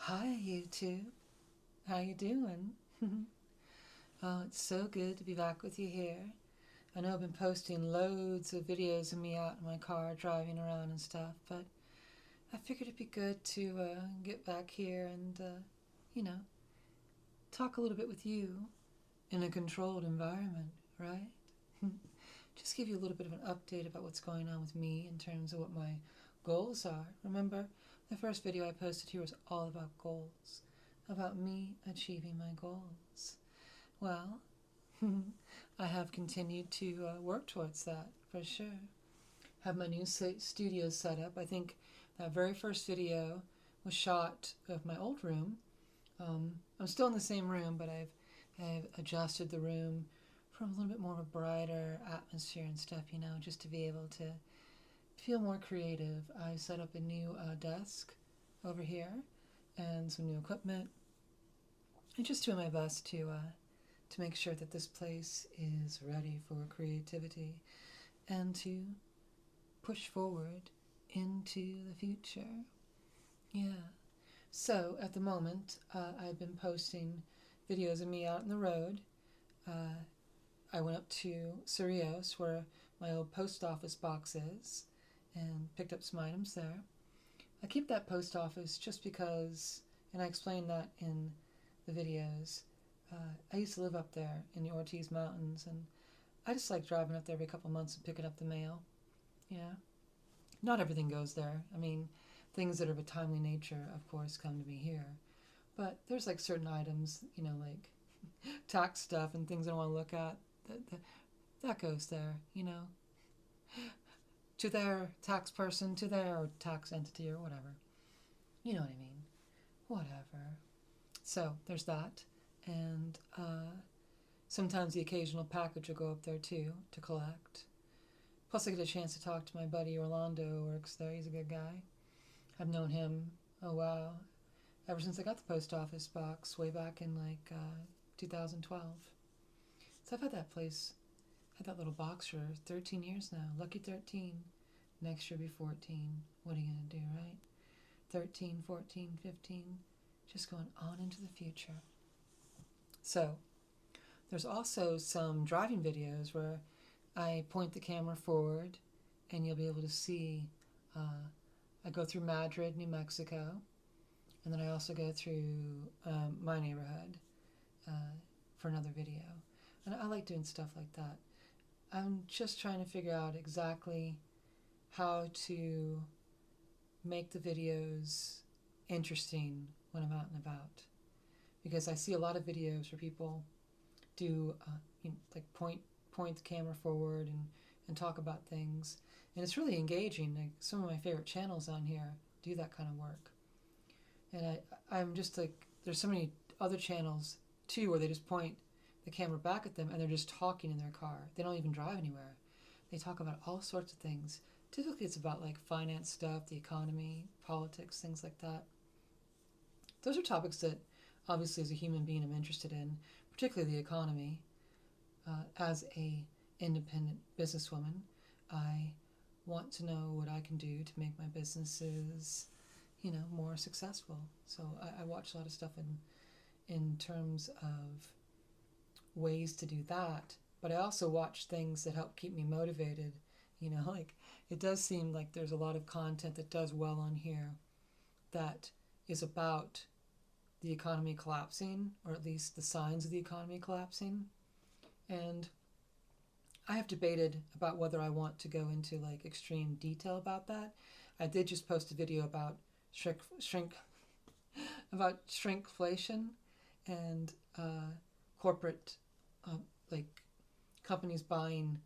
Hi YouTube, how you doing? Oh, it's so good to be back with you here. I know I've been posting loads of videos of me out in my car driving around and stuff, but I figured it'd be good to get back here and, you know, talk a little bit with you in a controlled environment, right? Just give you a little bit of an update about what's going on with me in terms of what my goals are. Remember, the first video I posted here was all about goals, about me achieving my goals. Well, I have continued to work towards that for sure. Have my new studio set up. I think that very first video was shot of my old room. I'm still in the same room, but I've adjusted the room for a little bit more of a brighter atmosphere and stuff, just to be able to feel more creative. I set up a new desk over here and some new equipment, and just doing my best to make sure that this place is ready for creativity and to push forward into the future. Yeah. So at the moment, I've been posting videos of me out on the road. I went up to Cerritos, where my old post office box is, and picked up some items there. I keep that post office just because, and I explained that in the videos, I used to live up there in the Ortiz Mountains, and I just like driving up there every couple months and picking up the mail. Yeah. Not everything goes there. I mean, things that are of a timely nature, of course, come to me here. But there's like certain items, like tax stuff and things I want to look at, that goes there. To their tax person, to their tax entity or whatever. You know what I mean? Whatever. So there's that. And sometimes the occasional package will go up there too to collect. Plus I get a chance to talk to my buddy Orlando who works there. He's a good guy. I've known him, oh wow, ever since I got the post office box way back in 2012. So I've had that place, had that little box for 13 years now. Lucky 13. Next year will be 14. What are you going to do, right? 13, 14, 15, just going on into the future. So there's also some driving videos where I point the camera forward and you'll be able to see I go through Madrid, New Mexico, and then I also go through my neighborhood for another video. And I like doing stuff like that. I'm just trying to figure out exactly how to make the videos interesting when I'm out and about. Because I see a lot of videos where people do point the camera forward and talk about things. And it's really engaging. Like some of my favorite channels on here do that kind of work. And I'm just like, there's so many other channels too where they just point the camera back at them and they're just talking in their car. They don't even drive anywhere. They talk about all sorts of things. Typically it's about like finance stuff, the economy, politics, things like that. Those are topics that obviously as a human being I'm interested in, particularly the economy. As a independent businesswoman, I want to know what I can do to make my businesses, more successful. So I watch a lot of stuff in terms of ways to do that. But I also watch things that help keep me motivated. Like it does seem like there's a lot of content that does well on here that is about the economy collapsing, or at least the signs of the economy collapsing. And I have debated about whether I want to go into like extreme detail about that. I did just post a video about shrinkflation and corporate like companies buying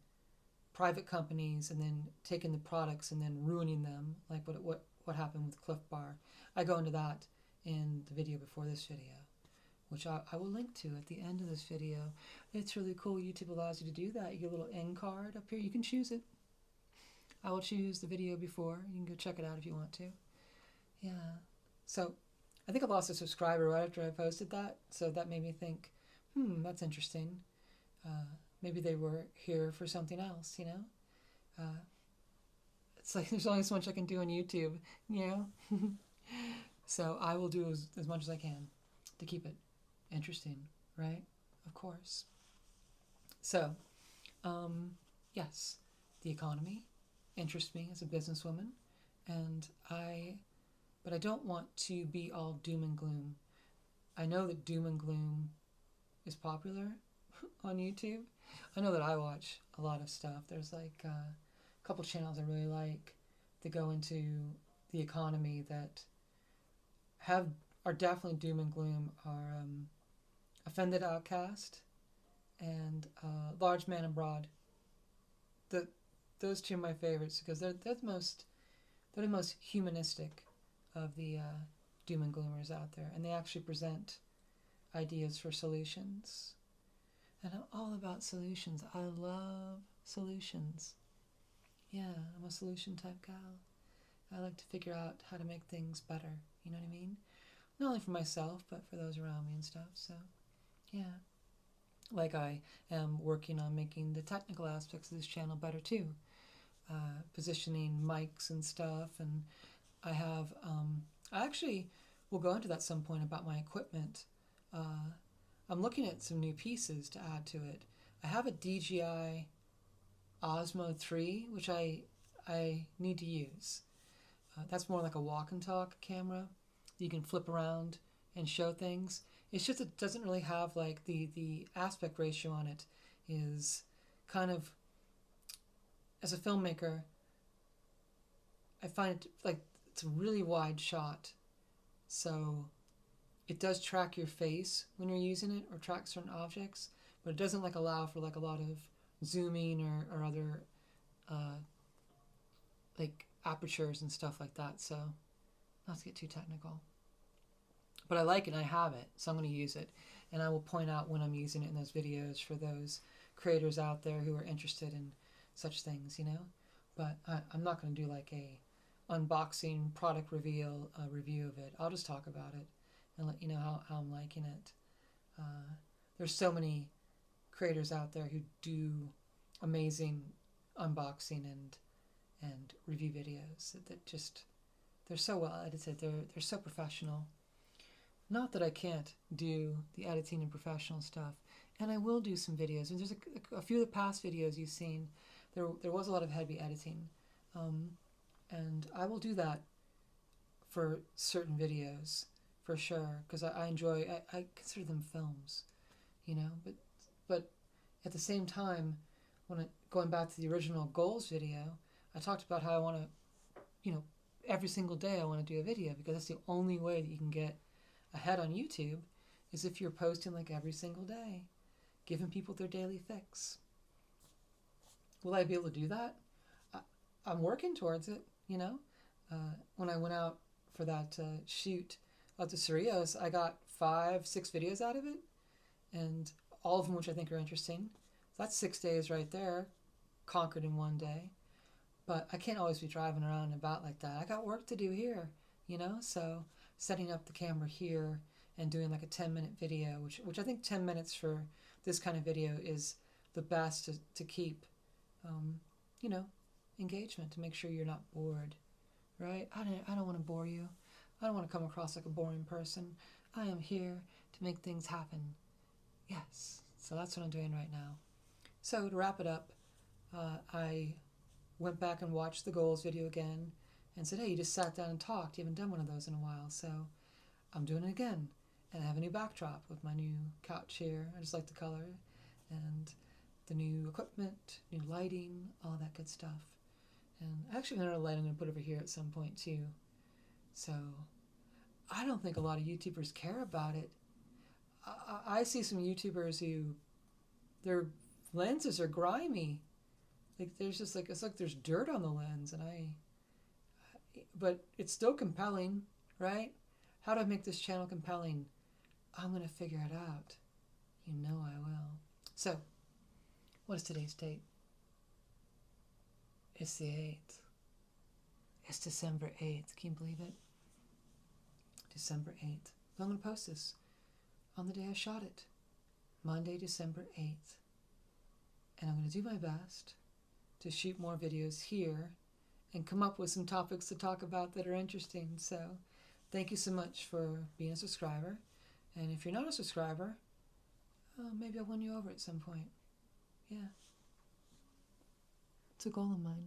private companies and then taking the products and then ruining them, like what happened with Cliff Bar. I go into that in the video before this video, which I will link to at the end of this video. It's really cool. YouTube allows you to do that. You get a little end card up here. You can choose it. I will choose the video before. You can go check it out if you want to. Yeah. So I think I lost a subscriber right after I posted that. So that made me think, that's interesting. Maybe they were here for something else, It's like there's only so much I can do on YouTube, So I will do as much as I can to keep it interesting, right? Of course. So, yes, the economy interests me as a businesswoman, and but I don't want to be all doom and gloom. I know that doom and gloom is popular on YouTube. I know that I watch a lot of stuff. There's like a couple channels I really like that go into the economy that have are definitely doom and gloom. Are Offended Outcast and Large Man Abroad. Those two are my favorites because they're the most humanistic of the doom and gloomers out there, and they actually present ideas for solutions. And I'm all about solutions. I love solutions. Yeah, I'm a solution type gal. I like to figure out how to make things better. You know what I mean? Not only for myself, but for those around me and stuff. So, yeah. Like I am working on making the technical aspects of this channel better too. Positioning mics and stuff. And I have, I actually will go into that some point about my equipment. I'm looking at some new pieces to add to it. I have a DJI Osmo 3, which I need to use. That's more like a walk and talk camera. You can flip around and show things. It's just it doesn't really have like the aspect ratio on it is kind of, as a filmmaker, I find it like it's a really wide shot. So it does track your face when you're using it or track certain objects, but it doesn't like allow for like a lot of zooming or other like apertures and stuff like that. So not to get too technical. But I like it and I have it, so I'm going to use it. And I will point out when I'm using it in those videos for those creators out there who are interested in such things, you know. But I'm not going to do like a unboxing, product reveal, review of it. I'll just talk about it and let you know how I'm liking it. There's so many creators out there who do amazing unboxing and review videos that just, they're so well edited. They're so professional. Not that I can't do the editing and professional stuff, and I will do some videos. And there's a few of the past videos you've seen, there was a lot of heavy editing, and I will do that for certain videos for sure because I enjoy. I consider them films, you know. But at the same time, going back to the original goals video, I talked about how I want to, you know, every single day I want to do a video because that's the only way that you can get ahead on YouTube is if you're posting like every single day, giving people their daily fix. Will I be able to do that? I'm working towards it, you know. When I went out for that shoot out to Cerrillos, I got 5-6 videos out of it, and all of them which I think are interesting. That's 6 days right there, conquered in one day. But I can't always be driving around and about like that. I got work to do here, you know, so setting up the camera here and doing like a 10-minute video, which I think 10 minutes for this kind of video is the best to keep, you know, engagement, to make sure you're not bored, right? I don't want to bore you. I don't want to come across like a boring person. I am here to make things happen. Yes, so that's what I'm doing right now. So to wrap it up, I went back and watched the goals video again and said, hey, you just sat down and talked. You haven't done one of those in a while. So I'm doing it again. And I have a new backdrop with my new couch here. I just like the color and the new equipment, new lighting, all that good stuff. And actually another light I'm going to put over here at some point too. So I don't think a lot of YouTubers care about it. I see some YouTubers who, their lenses are grimy. Like there's just like, it's like there's dirt on the lens, and but it's still compelling, right? How do I make this channel compelling? I'm going to figure it out. You know I will. So, what is today's date? It's the 8th. It's December 8th. Can you believe it? December 8th. I'm going to post this on the day I shot it. Monday, December 8th. And I'm going to do my best to shoot more videos here and come up with some topics to talk about that are interesting. So thank you so much for being a subscriber. And if you're not a subscriber, maybe I'll win you over at some point. Yeah. It's a goal of mine.